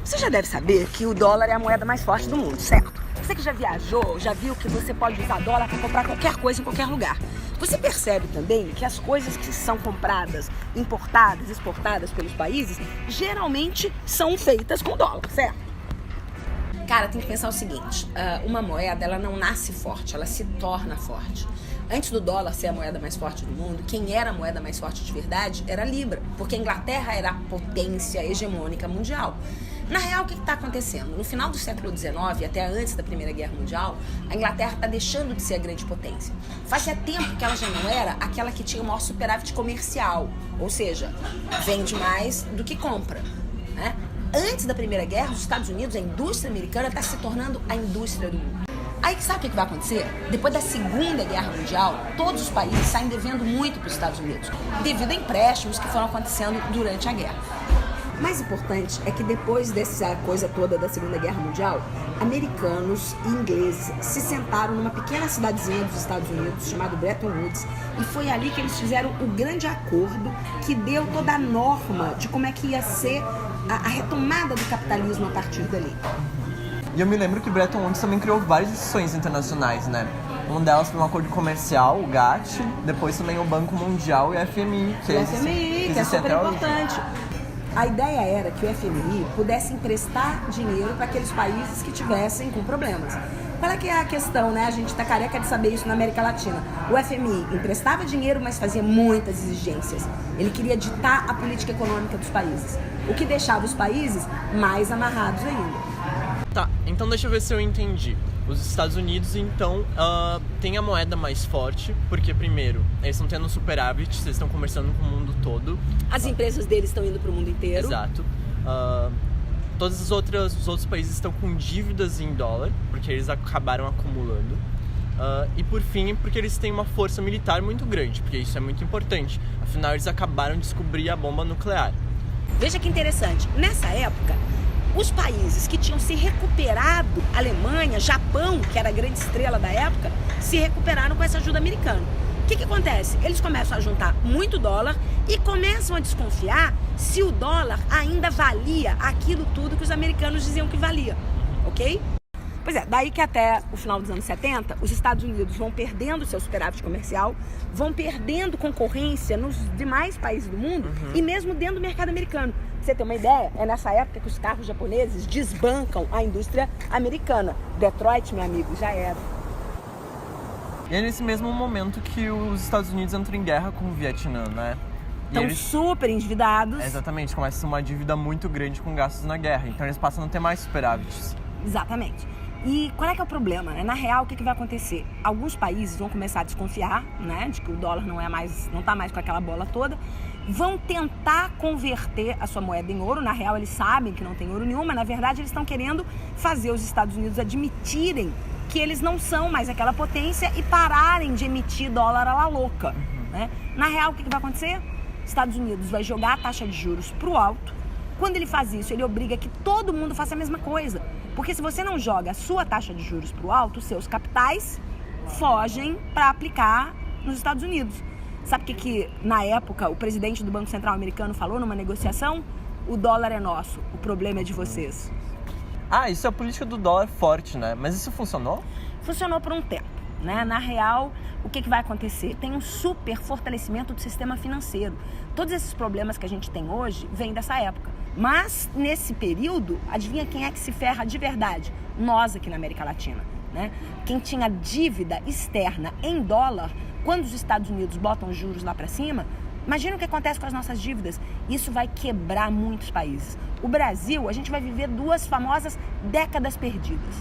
Você já deve saber que o dólar é a moeda mais forte do mundo, certo? Você que já viajou, já viu que você pode usar dólar para comprar qualquer coisa em qualquer lugar. Você percebe também que as coisas que são compradas, importadas, exportadas pelos países, geralmente são feitas com dólar, certo? Cara, tem que pensar o seguinte, uma moeda ela não nasce forte, ela se torna forte. Antes do dólar ser a moeda mais forte do mundo, quem era a moeda mais forte de verdade era a Libra, porque a Inglaterra era a potência hegemônica mundial. Na real, o que está acontecendo? No final do século XIX, até antes da Primeira Guerra Mundial, a Inglaterra está deixando de ser a grande potência. Fazia tempo que ela já não era aquela que tinha o maior superávit comercial, ou seja, vende mais do que compra, né? Antes da Primeira Guerra, os Estados Unidos, a indústria americana está se tornando a indústria do mundo. Aí sabe o que vai acontecer? Depois da Segunda Guerra Mundial, todos os países saem devendo muito para os Estados Unidos, devido a empréstimos que foram acontecendo durante a guerra. Mais importante é que depois dessa coisa toda da Segunda Guerra Mundial, americanos e ingleses se sentaram numa pequena cidadezinha dos Estados Unidos, chamada Bretton Woods, e foi ali que eles fizeram o grande acordo que deu toda a norma de como é que ia ser a retomada do capitalismo a partir dali. E eu me lembro que Bretton Woods também criou várias instituições internacionais, né? Uma delas foi um acordo comercial, o GATT, depois também o Banco Mundial e o FMI. Que é super importante. A ideia era que o FMI pudesse emprestar dinheiro para aqueles países que tivessem com problemas. Qual é que é a questão, né? A gente está careca de saber isso na América Latina. O FMI emprestava dinheiro, mas fazia muitas exigências. Ele queria ditar a política econômica dos países, o que deixava os países mais amarrados ainda. Tá, então deixa eu ver se eu entendi. Os Estados Unidos, então, têm a moeda mais forte, porque, primeiro, eles estão tendo superávit, eles estão conversando com o mundo todo. As empresas deles estão indo para o mundo inteiro. Exato. Todos os outros países estão com dívidas em dólar, porque eles acabaram acumulando. E, por fim, porque eles têm uma força militar muito grande, porque isso é muito importante. Afinal, eles acabaram de descobrir a bomba nuclear. Veja que interessante. Nessa época, os países que tinham se recuperado, Alemanha, Japão, que era a grande estrela da época, se recuperaram com essa ajuda americana. O que acontece? Eles começam a juntar muito dólar e começam a desconfiar se o dólar ainda valia aquilo tudo que os americanos diziam que valia, ok? Pois é, daí que até o final dos anos 70, os Estados Unidos vão perdendo seu superávit comercial, vão perdendo concorrência nos demais países do mundo e mesmo dentro do mercado americano. Pra você ter uma ideia, é nessa época que os carros japoneses desbancam a indústria americana. Detroit, meu amigo, já era. E é nesse mesmo momento que os Estados Unidos entram em guerra com o Vietnã, né? Estão eles... super endividados. Exatamente, começa a ser uma dívida muito grande com gastos na guerra. Então eles passam a não ter mais superávites. Exatamente. E qual é que é o problema, né? Na real, o que vai acontecer? Alguns países vão começar a desconfiar, né, de que o dólar não tá mais com aquela bola toda, vão tentar converter a sua moeda em ouro. Na real, eles sabem que não tem ouro nenhum, mas na verdade eles estão querendo fazer os Estados Unidos admitirem que eles não são mais aquela potência e pararem de emitir dólar à la louca, né? Na real, o que vai acontecer? Estados Unidos vai jogar a taxa de juros pro alto. Quando ele faz isso, ele obriga que todo mundo faça a mesma coisa. Porque se você não joga a sua taxa de juros para o alto, os seus capitais fogem para aplicar nos Estados Unidos. Sabe o que na época o presidente do Banco Central americano falou numa negociação? O dólar é nosso, o problema é de vocês. Isso é a política do dólar forte, né? Mas isso funcionou? Funcionou por um tempo, né? Na real, o que vai acontecer? Tem um super fortalecimento do sistema financeiro. Todos esses problemas que a gente tem hoje vêm dessa época. Mas, nesse período, adivinha quem é que se ferra de verdade? Nós aqui na América Latina, né? Quem tinha dívida externa em dólar, quando os Estados Unidos botam os juros lá para cima, imagina o que acontece com as nossas dívidas. Isso vai quebrar muitos países. O Brasil, a gente vai viver 2 famosas décadas perdidas.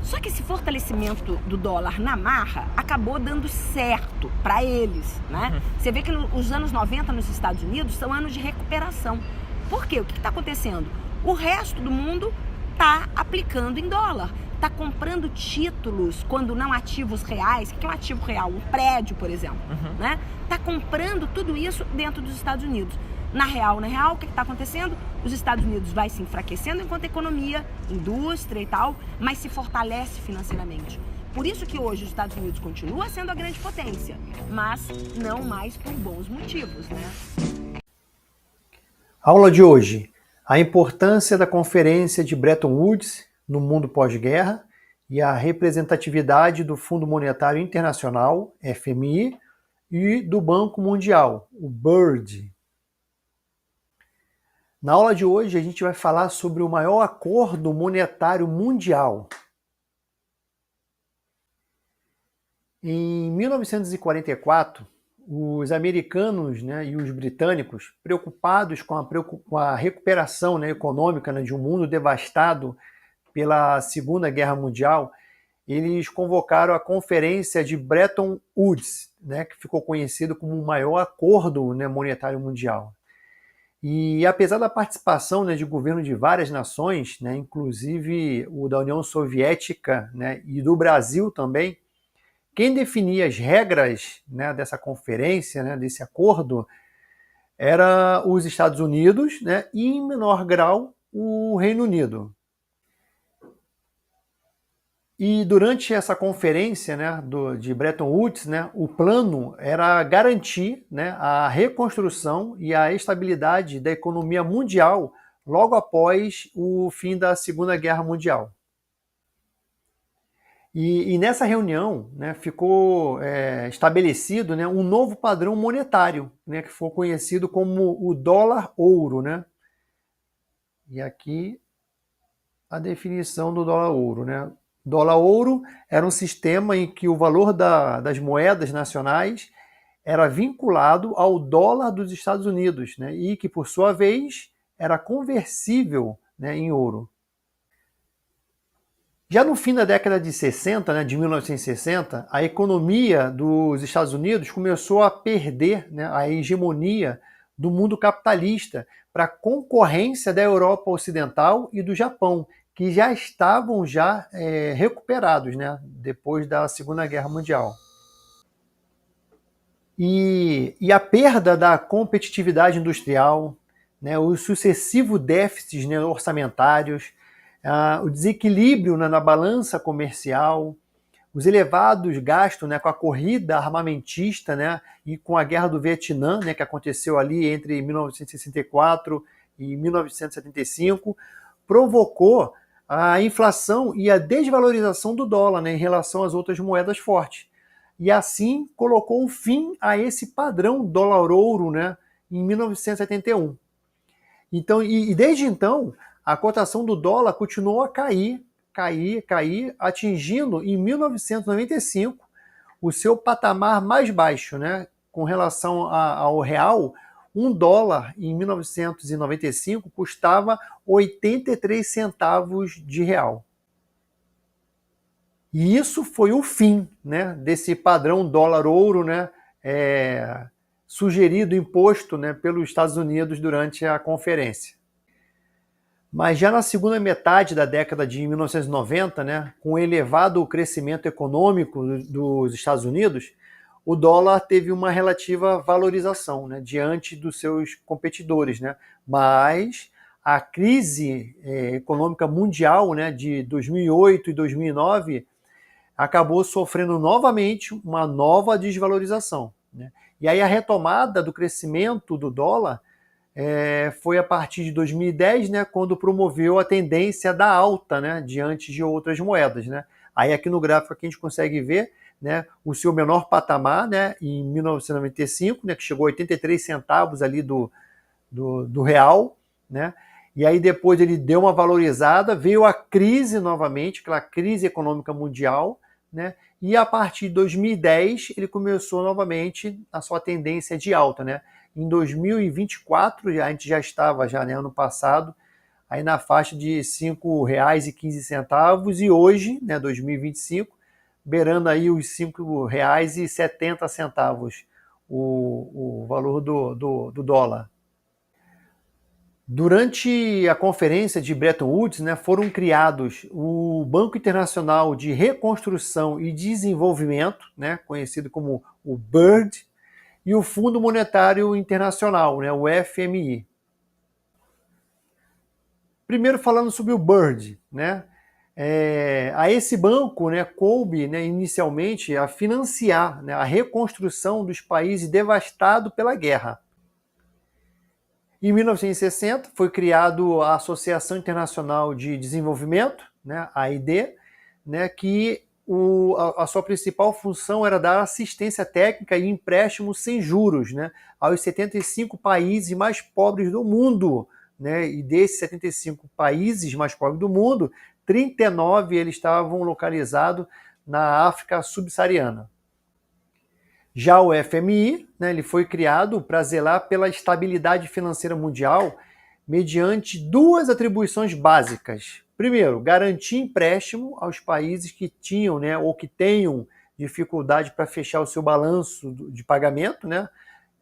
Só que esse fortalecimento do dólar na marra acabou dando certo para eles, né? Você vê que os anos 90 nos Estados Unidos são anos de recuperação. Por quê? O que está acontecendo? O resto do mundo está aplicando em dólar, está comprando títulos, quando não ativos reais. O que é um ativo real? Um prédio, por exemplo, né? Está comprando tudo isso dentro dos Estados Unidos. Na real, o que está acontecendo? Os Estados Unidos vai se enfraquecendo enquanto economia, indústria e tal, mas se fortalece financeiramente. Por isso que hoje os Estados Unidos continua sendo a grande potência, mas não mais por bons motivos, né? Aula de hoje: a importância da Conferência de Bretton Woods no mundo pós-guerra e a representatividade do Fundo Monetário Internacional, FMI, e do Banco Mundial, o BIRD. Na aula de hoje a gente vai falar sobre o maior acordo monetário mundial. Em 1944, os americanos, e os britânicos, preocupados com a recuperação, econômica, de um mundo devastado pela Segunda Guerra Mundial, eles convocaram a Conferência de Bretton Woods, que ficou conhecido como o maior acordo, monetário mundial. E apesar da participação, de governo de várias nações, inclusive o da União Soviética, e do Brasil também, quem definia as regras, dessa conferência, desse acordo, era os Estados Unidos, e em menor grau o Reino Unido. E durante essa conferência, de Bretton Woods, o plano era garantir, a reconstrução e a estabilidade da economia mundial logo após o fim da Segunda Guerra Mundial. E nessa reunião, ficou estabelecido, um novo padrão monetário, que foi conhecido como o dólar-ouro. E aqui a definição do dólar-ouro. Dólar-ouro era um sistema em que o valor das moedas nacionais era vinculado ao dólar dos Estados Unidos, e que, por sua vez, era conversível, em ouro. Já no fim da década de 60, de 1960, a economia dos Estados Unidos começou a perder, a hegemonia do mundo capitalista para a concorrência da Europa Ocidental e do Japão, que já estavam recuperados, depois da Segunda Guerra Mundial. E a perda da competitividade industrial, os sucessivos déficits orçamentários, o desequilíbrio na balança comercial, os elevados gastos com a corrida armamentista e com a Guerra do Vietnã, que aconteceu ali entre 1964 e 1975, provocou a inflação e a desvalorização do dólar, em relação às outras moedas fortes. E assim colocou o fim a esse padrão dólar-ouro, em 1971. Então, desde então, a cotação do dólar continuou a cair, atingindo em 1995 o seu patamar mais baixo, com relação ao real. Um dólar em 1995 custava 83 centavos de real. E isso foi o fim, desse padrão dólar-ouro, sugerido, imposto, pelos Estados Unidos durante a conferência. Mas já na segunda metade da década de 1990, com o elevado crescimento econômico dos Estados Unidos, o dólar teve uma relativa valorização, diante dos seus competidores. Mas a crise econômica mundial, de 2008 e 2009 acabou sofrendo novamente uma nova desvalorização. E aí a retomada do crescimento do dólar foi a partir de 2010, quando promoveu a tendência da alta, diante de outras moedas. Aí aqui no gráfico aqui a gente consegue ver o seu menor patamar, em 1995, que chegou a 83 centavos ali do real, e aí depois ele deu uma valorizada, veio a crise novamente, aquela crise econômica mundial, e a partir de 2010 ele começou novamente a sua tendência de alta. Em 2024, a gente já estava, ano passado, aí na faixa de R$ 5,15, e hoje, 2025, beirando aí os R$ 5,70 o valor do dólar. Durante a conferência de Bretton Woods, foram criados o Banco Internacional de Reconstrução e Desenvolvimento, conhecido como o BIRD, e o Fundo Monetário Internacional, o FMI. Primeiro falando sobre o BIRD, a esse banco coube inicialmente a financiar a reconstrução dos países devastados pela guerra. Em 1960 foi criado a Associação Internacional de Desenvolvimento, né, a AID, né, que a sua principal função era dar assistência técnica e empréstimos sem juros, né, aos 75 países mais pobres do mundo. Né, e desses 75 países mais pobres do mundo, 39 eles estavam localizados na África subsaariana. Já o FMI, né, ele foi criado para zelar pela estabilidade financeira mundial mediante duas atribuições básicas. Primeiro, garantir empréstimo aos países que tinham, né, ou que tenham dificuldade para fechar o seu balanço de pagamento, né,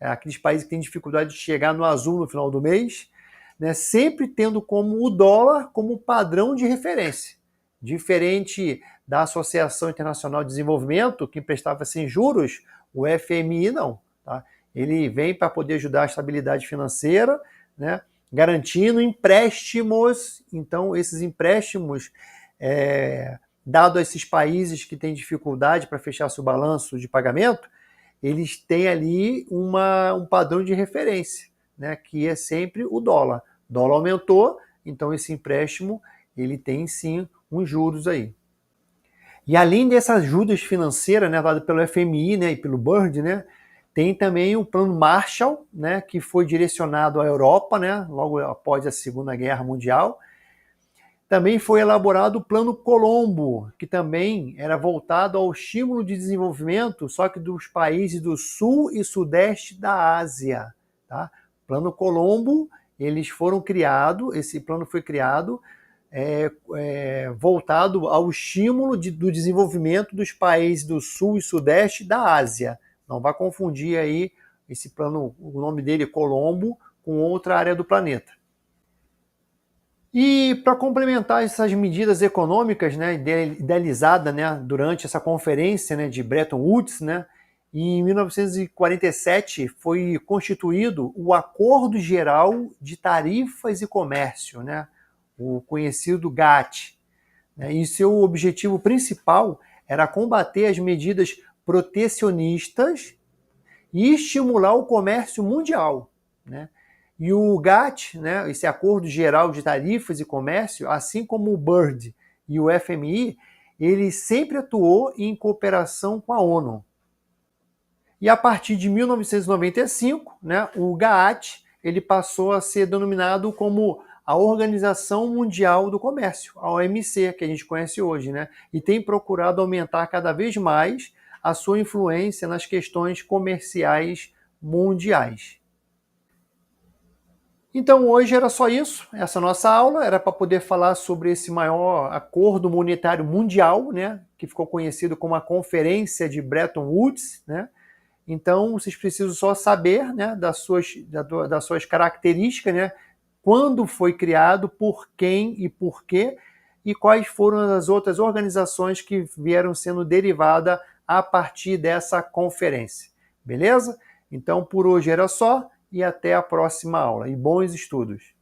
aqueles países que têm dificuldade de chegar no azul no final do mês, né, sempre tendo como o dólar como padrão de referência. Diferente da Associação Internacional de Desenvolvimento, que emprestava sem juros, o FMI não. Tá? Ele vem para poder ajudar a estabilidade financeira, né, garantindo empréstimos. Então, esses empréstimos, dado a esses países que têm dificuldade para fechar seu balanço de pagamento, eles têm ali um padrão de referência, né, que é sempre o dólar. O dólar aumentou, então esse empréstimo ele tem sim uns juros aí. E além dessas ajudas financeiras, né, dadas pelo FMI, né, e pelo BERD, né, tem também o Plano Marshall, né, que foi direcionado à Europa, né, logo após a Segunda Guerra Mundial. Também foi elaborado o Plano Colombo, que também era voltado ao estímulo de desenvolvimento, só que dos países do sul e sudeste da Ásia. Tá? Plano Colombo, esse plano foi criado voltado ao estímulo do desenvolvimento dos países do sul e sudeste da Ásia. Não vai confundir aí esse plano, o nome dele Colombo, com outra área do planeta. E para complementar essas medidas econômicas, né, idealizadas, né, durante essa conferência, né, de Bretton Woods, né, em 1947 foi constituído o Acordo Geral de Tarifas e Comércio, né, o conhecido GATT. E seu objetivo principal era combater as medidas protecionistas e estimular o comércio mundial. Né? E o GATT, né, esse Acordo Geral de Tarifas e Comércio, assim como o BERD e o FMI, ele sempre atuou em cooperação com a ONU. E a partir de 1995, né, o GATT ele passou a ser denominado como a Organização Mundial do Comércio, a OMC, que a gente conhece hoje, né, e tem procurado aumentar cada vez mais a sua influência nas questões comerciais mundiais. Então hoje era só isso, essa nossa aula era para poder falar sobre esse maior acordo monetário mundial, né, que ficou conhecido como a Conferência de Bretton Woods, né. Então vocês precisam só saber, né, das suas características, né, quando foi criado, por quem e por quê, e quais foram as outras organizações que vieram sendo derivadas a partir dessa conferência. Beleza? Então por hoje era só. E até a próxima aula. E bons estudos!